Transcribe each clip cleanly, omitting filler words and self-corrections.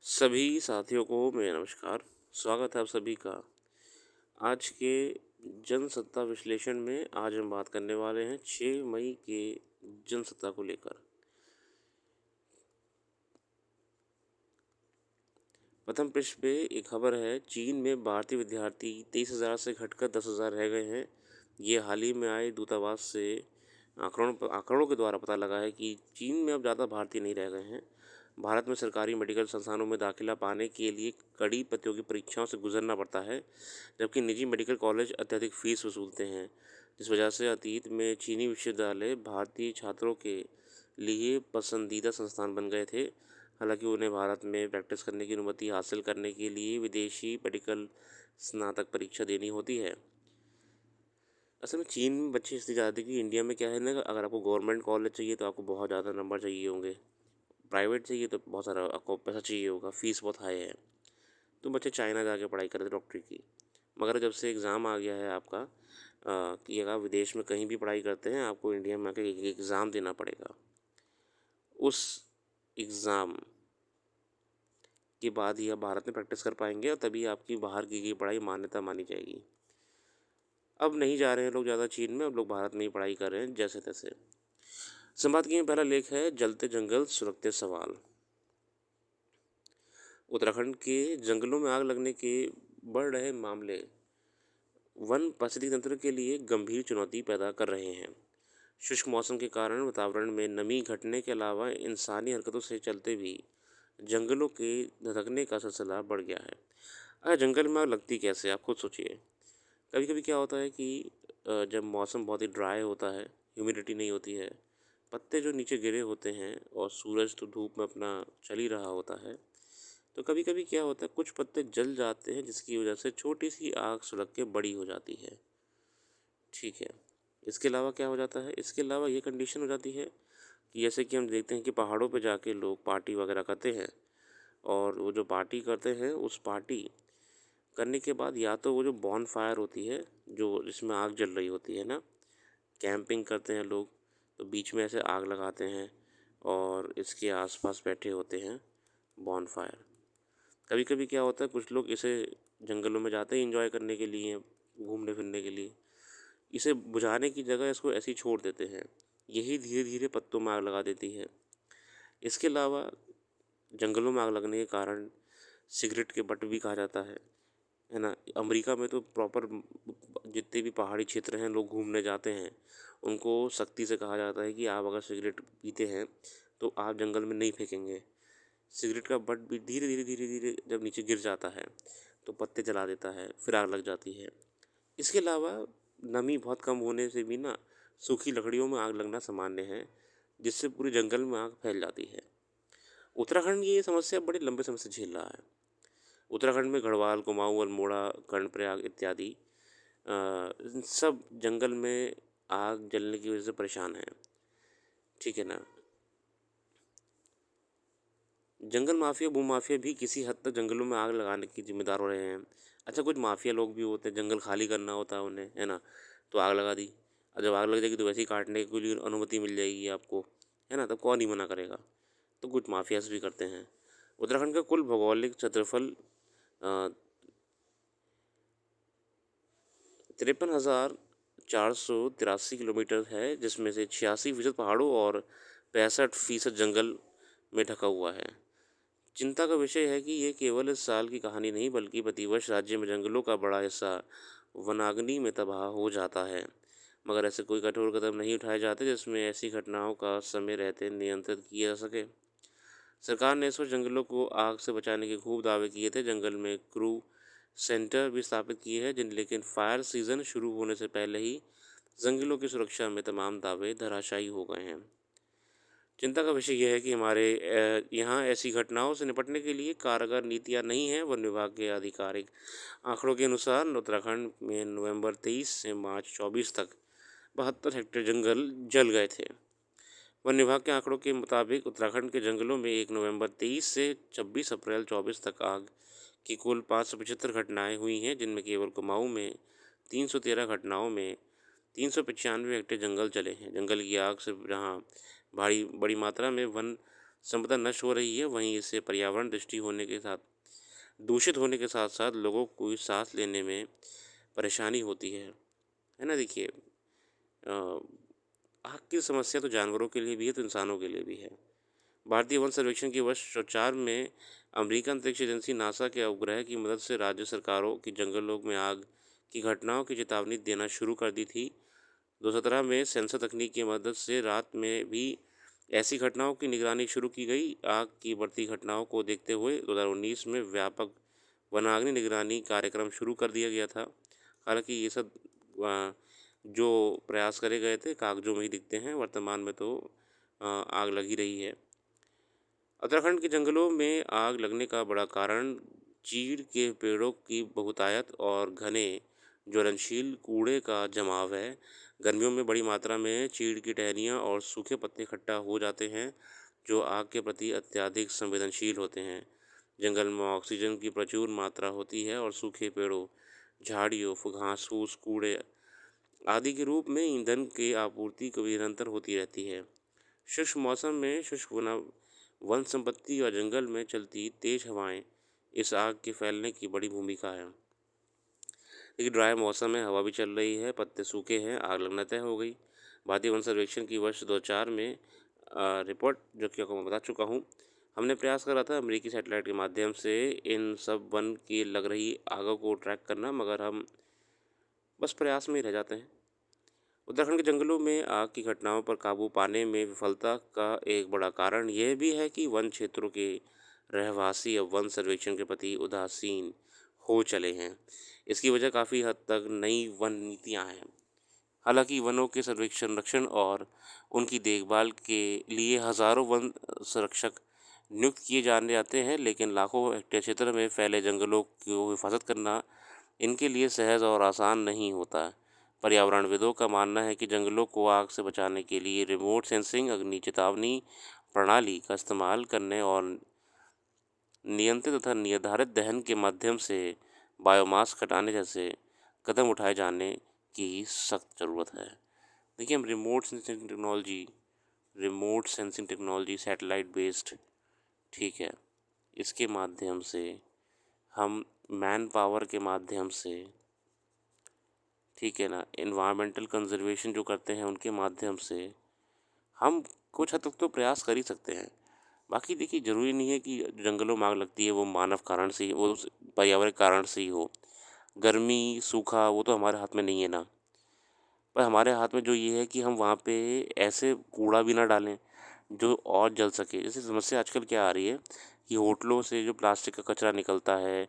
सभी साथियों को मेरा नमस्कार। स्वागत है आप सभी का। आज के जनसत्ता विश्लेषण में आज हम बात करने वाले हैं 6 मई के जनसत्ता को लेकर। प्रथम पृष्ठ पे एक खबर है, चीन में भारतीय विद्यार्थी 23,000 से घटकर 10,000 रह गए हैं। ये हाल ही में आए दूतावास से आंकड़ों के द्वारा पता लगा है कि चीन में अब ज़्यादा भारतीय नहीं रह गए हैं। भारत में सरकारी मेडिकल संस्थानों में दाखिला पाने के लिए कड़ी प्रतियोगी परीक्षाओं से गुजरना पड़ता है, जबकि निजी मेडिकल कॉलेज अत्यधिक फीस वसूलते हैं, जिस वजह से अतीत में चीनी विश्वविद्यालय भारतीय छात्रों के लिए पसंदीदा संस्थान बन गए थे। हालांकि उन्हें भारत में प्रैक्टिस करने की अनुमति हासिल करने के लिए विदेशी मेडिकल स्नातक परीक्षा देनी होती है। असल में चीन में बच्चे इसलिए ज़्यादा थे कि इंडिया में क्या है ना, अगर आपको गवर्नमेंट कॉलेज चाहिए तो आपको बहुत ज़्यादा नंबर चाहिए होंगे, प्राइवेट चाहिए तो बहुत सारा आपको पैसा चाहिए होगा, फ़ीस बहुत हाई है। तो बच्चे चाइना जाके पढ़ाई कर रहे थे डॉक्टरी की। मगर जब से एग्ज़ाम आ गया है आपका कि अगर आप विदेश में कहीं भी पढ़ाई करते हैं, आपको इंडिया में आके एक एग्ज़ाम देना पड़ेगा। उस एग्ज़ाम के बाद ही आप भारत में प्रैक्टिस कर पाएंगे और तभी आपकी बाहर की गई पढ़ाई मान्यता मानी जाएगी। अब नहीं जा रहे हैं लोग ज़्यादा चीन में, अब लोग भारत में ही पढ़ाई कर रहे हैं जैसे तैसे। संपादकीय में पहला लेख है, जलते जंगल सुरक्षित सवाल। उत्तराखंड के जंगलों में आग लगने के बढ़ रहे मामले वन पारिस्थितिकी तंत्र के लिए गंभीर चुनौती पैदा कर रहे हैं। शुष्क मौसम के कारण वातावरण में नमी घटने के अलावा इंसानी हरकतों से चलते भी जंगलों के धधकने का सिलसिला बढ़ गया है। अगर जंगल में आग लगती कैसे, आप खुद सोचिए। कभी कभी क्या होता है कि जब मौसम बहुत ही ड्राई होता है, ह्यूमिडिटी नहीं होती है, पत्ते जो नीचे गिरे होते हैं और सूरज तो धूप में अपना चल ही रहा होता है, तो कभी कभी क्या होता है, कुछ पत्ते जल जाते हैं, जिसकी वजह से छोटी सी आग सुलग के बड़ी हो जाती है। ठीक है। इसके अलावा क्या हो जाता है, इसके अलावा ये कंडीशन हो जाती है कि जैसे कि हम देखते हैं कि पहाड़ों पे जाके लोग पार्टी वगैरह करते हैं, और वो जो पार्टी करते हैं उस पार्टी करने के बाद या तो वो जो बॉन फायर होती है, जो जिसमें आग जल रही होती है ना, कैंपिंग करते हैं लोग, तो बीच में ऐसे आग लगाते हैं और इसके आसपास बैठे होते हैं बॉन फायर। कभी कभी क्या होता है, कुछ लोग इसे जंगलों में जाते हैं एंजॉय करने के लिए, घूमने फिरने के लिए, इसे बुझाने की जगह इसको ऐसे ही छोड़ देते हैं। यही धीरे धीरे पत्तों में आग लगा देती है। इसके अलावा जंगलों में आग लगने के कारण सिगरेट के बट भी कहा जाता है ना। अमेरिका में तो प्रॉपर जितने भी पहाड़ी क्षेत्र हैं, लोग घूमने जाते हैं, उनको सख्ती से कहा जाता है कि आप अगर सिगरेट पीते हैं तो आप जंगल में नहीं फेंकेंगे। सिगरेट का बट भी धीरे धीरे धीरे धीरे जब नीचे गिर जाता है तो पत्ते जला देता है, फिर आग लग जाती है। इसके अलावा नमी बहुत कम होने से भी ना, सूखी लकड़ियों में आग लगना सामान्य है, जिससे पूरे जंगल में आग फैल जाती है। उत्तराखंड की ये समस्या बड़े लंबे समय से झेल रहा है। उत्तराखंड में गढ़वाल, कुमाऊं, अल्मोड़ा, कर्णप्रयाग इत्यादि इन सब जंगल में आग जलने की वजह से परेशान हैं। ठीक है ना। जंगल माफिया, भूमाफिया भी किसी हद तक जंगलों में आग लगाने की जिम्मेदार हो रहे हैं। अच्छा, कुछ माफिया लोग भी होते हैं, जंगल खाली करना होता है उन्हें, है ना, तो आग लगा दी। और जब आग लग जाएगी तो वैसे ही काटने के लिए अनुमति मिल जाएगी आपको, है ना, तब कौन ही मना करेगा। तो कुछ माफियाज भी करते हैं। उत्तराखंड का कुल भौगोलिक क्षेत्रफल 53,483 किलोमीटर है, जिसमें से 86% पहाड़ों और 65% जंगल में ढका हुआ है। चिंता का विषय है कि ये केवल इस साल की कहानी नहीं, बल्कि प्रतिवर्ष राज्य में जंगलों का बड़ा हिस्सा वनाग्नि में तबाह हो जाता है, मगर ऐसे कोई कठोर कदम नहीं उठाए जाते जिसमें ऐसी घटनाओं का समय रहते नियंत्रित किया जा सके। सरकार ने इस वर्ष जंगलों को आग से बचाने के खूब दावे किए थे। जंगल में क्रू सेंटर भी स्थापित किए हैं, जिन लेकिन फायर सीजन शुरू होने से पहले ही जंगलों की सुरक्षा में तमाम दावे धराशायी हो गए हैं। चिंता का विषय यह है कि हमारे यहाँ ऐसी घटनाओं से निपटने के लिए कारगर नीतियाँ नहीं हैं। वन विभाग के आधिकारिक आंकड़ों के अनुसार उत्तराखंड में नवंबर 23 से मार्च 24 तक 72 हेक्टेयर जंगल जल गए थे। वन विभाग के आंकड़ों के मुताबिक उत्तराखंड के जंगलों में 1 नवंबर 23 से 26 अप्रैल 24 तक आग की कुल 575 घटनाएं हुई हैं, जिनमें केवल कुमाऊं में 313 घटनाओं में 395 हेक्टेयर जंगल जले हैं। जंगल की आग से जहां बड़ी मात्रा में वन संपदा नष्ट हो रही है, वहीं इससे पर्यावरण दूषित होने के साथ-साथ लोगों को साँस लेने में परेशानी होती है ना? देखिए आग की समस्या तो जानवरों के लिए भी है, तो इंसानों के लिए भी है। भारतीय वन सर्वेक्षण की वर्ष 2004 में अमेरिकन अंतरिक्ष एजेंसी नासा के उपग्रह की मदद से राज्य सरकारों की जंगलों में आग की घटनाओं की चेतावनी देना शुरू कर दी थी। 2017 में सेंसर तकनीक की मदद से रात में भी ऐसी घटनाओं की निगरानी शुरू की गई। आग की बढ़ती घटनाओं को देखते हुए 2019 में व्यापक वनाग्नि निगरानी कार्यक्रम शुरू कर दिया गया था। हालांकि ये सब जो प्रयास करे गए थे कागजों में ही दिखते हैं, वर्तमान में तो आग लगी रही है। उत्तराखंड के जंगलों में आग लगने का बड़ा कारण चीड़ के पेड़ों की बहुतायत और घने ज्वलनशील कूड़े का जमाव है। गर्मियों में बड़ी मात्रा में चीड़ की टहनियाँ और सूखे पत्ते इकट्ठा हो जाते हैं, जो आग के प्रति अत्यधिक संवेदनशील होते हैं। जंगल में ऑक्सीजन की प्रचुर मात्रा होती है और सूखे पेड़ों, झाड़ियों, घास फूस, कूड़े आदि के रूप में ईंधन की आपूर्ति कभी निरंतर होती रहती है। शुष्क मौसम में शुष्क वन संपत्ति और जंगल में चलती तेज हवाएं इस आग के फैलने की बड़ी भूमिका है। लेकिन ड्राई मौसम है, हवा भी चल रही है, पत्ते सूखे हैं, आग लगना तय हो गई। भारतीय वन सर्वेक्षण की वर्ष 2004 में रिपोर्ट, जो कि आपको मैं बता चुका हूँ, हमने प्रयास करा था अमेरिकी सैटेलाइट के माध्यम से इन सब वन की लग रही आगों को ट्रैक करना, मगर हम बस प्रयास में ही रह जाते हैं। उत्तराखंड के जंगलों में आग की घटनाओं पर काबू पाने में विफलता का एक बड़ा कारण यह भी है कि वन क्षेत्रों के रहवासी अब वन सर्वेक्षण के प्रति उदासीन हो चले हैं। इसकी वजह काफ़ी हद तक नई वन नीतियाँ हैं। हालांकि वनों के संरक्षण और उनकी देखभाल के लिए हजारों वन संरक्षक नियुक्त किए जाने जाते हैं, लेकिन लाखों हेक्टेयर क्षेत्र में फैले जंगलों को हिफाजत करना इनके लिए सहज और आसान नहीं होता। पर्यावरणविदों का मानना है कि जंगलों को आग से बचाने के लिए रिमोट सेंसिंग, अग्नि चेतावनी प्रणाली का इस्तेमाल करने और नियंत्रित तथा निर्धारित दहन के माध्यम से बायोमास घटाने जैसे कदम उठाए जाने की सख्त ज़रूरत है। देखिए, हम remote sensing technology satellite based, ठीक है, इसके माध्यम से हम मैन पावर के माध्यम से, ठीक है ना, इन्वायरमेंटल कंजर्वेशन जो करते हैं उनके माध्यम से हम कुछ हद तक तो प्रयास कर ही सकते हैं। बाकी देखिए, ज़रूरी नहीं है कि जंगलों में आग लगती है वो मानव कारण से ही, वो पर्यावरण कारण से ही हो। गर्मी, सूखा, वो तो हमारे हाथ में नहीं है ना। पर हमारे हाथ में जो ये है कि हम वहाँ पे ऐसे कूड़ा भी ना डालें जो और जल सके। जैसे समस्या आजकल क्या आ रही है कि होटलों से जो प्लास्टिक का कचरा निकलता है,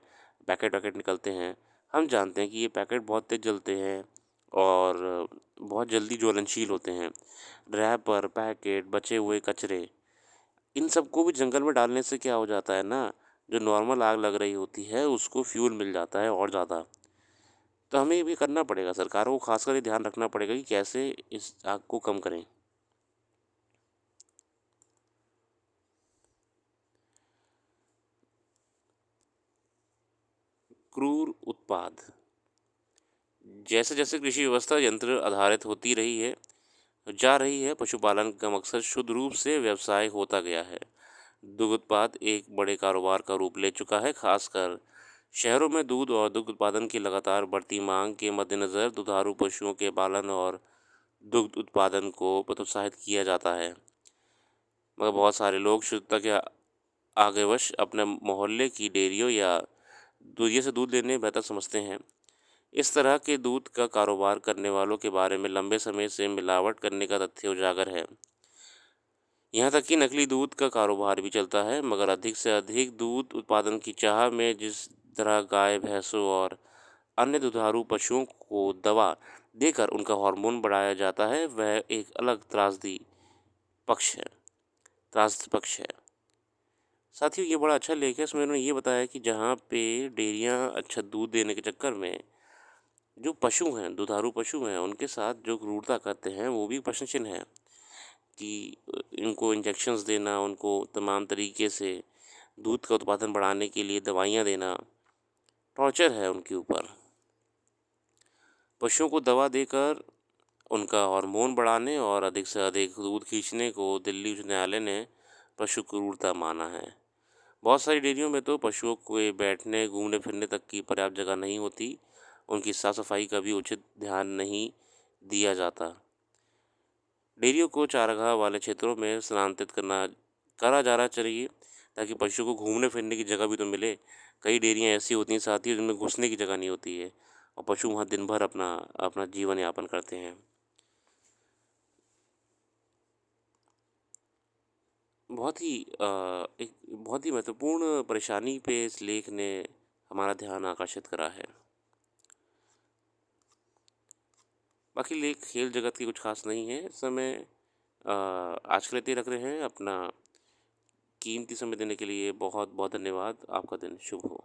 पैकेट वैकेट निकलते हैं, हम जानते हैं कि ये पैकेट बहुत तेज़ जलते हैं और बहुत जल्दी ज्वलनशील होते हैं। रैपर, पैकेट, बचे हुए कचरे, इन सबको भी जंगल में डालने से क्या हो जाता है ना, जो नॉर्मल आग लग रही होती है उसको फ्यूल मिल जाता है और ज़्यादा। तो हमें ये भी करना पड़ेगा, सरकारों को खासकर ये ध्यान रखना पड़ेगा कि कैसे इस आग को कम करें। क्रूर उत्पाद, जैसे जैसे कृषि व्यवस्था यंत्र आधारित होती रही है जा रही है, पशुपालन का मकसद शुद्ध रूप से व्यवसाय होता गया है। दुग्ध उत्पाद एक बड़े कारोबार का रूप ले चुका है, खासकर शहरों में दूध और दुग्ध उत्पादन की लगातार बढ़ती मांग के मद्देनज़र दुधारू पशुओं के पालन और दुग्ध उत्पादन को प्रोत्साहित किया जाता है। मगर बहुत सारे लोग शुद्धता के आगेवश अपने मोहल्ले की डेयरियों या दूरिया से दूध लेने बेहतर समझते हैं। इस तरह के दूध का कारोबार करने वालों के बारे में लंबे समय से मिलावट करने का तथ्य उजागर है। यहाँ तक कि नकली दूध का कारोबार भी चलता है, मगर अधिक से अधिक दूध उत्पादन की चाह में जिस तरह गाय, भैंसों और अन्य दुधारू पशुओं को दवा देकर उनका हार्मोन बढ़ाया जाता है, वह एक अलग त्रासदी पक्ष है। साथियों, ये बड़ा अच्छा लेख है, इसमें उन्होंने ये बताया कि जहाँ पे डेयरियाँ अच्छा दूध देने के चक्कर में जो पशु हैं, दुधारू पशु हैं, उनके साथ जो क्रूरता करते हैं वो भी प्रश्न चिन्ह है कि इनको इंजेक्शंस देना, उनको तमाम तरीके से दूध का उत्पादन बढ़ाने के लिए दवाइयाँ देना, टॉर्चर है उनके ऊपर। पशुओं को दवा देकर उनका हार्मोन बढ़ाने और अधिक से अधिक दूध खींचने को दिल्ली उच्च न्यायालय ने पशु क्रूरता माना है। बहुत सारी डेयरियों में तो पशुओं के बैठने, घूमने फिरने तक की पर्याप्त जगह नहीं होती। उनकी साफ सफाई का भी उचित ध्यान नहीं दिया जाता। डेयरियों को चारागाह वाले क्षेत्रों में स्थानांतरित करा जाना चाहिए, ताकि पशुओं को घूमने फिरने की जगह भी तो मिले। कई डेयरियाँ ऐसी होती हैं साथ ही जिनमें घुसने की जगह नहीं होती है और पशु वहाँ दिन भर अपना अपना जीवन यापन करते हैं। एक बहुत ही महत्वपूर्ण परेशानी पे इस लेख ने हमारा ध्यान आकर्षित करा है। बाकी लेख खेल जगत की कुछ खास नहीं है। इस समय आज के लिए इतना ही रख रहे हैं। अपना कीमती समय देने के लिए बहुत बहुत धन्यवाद। आपका दिन शुभ हो।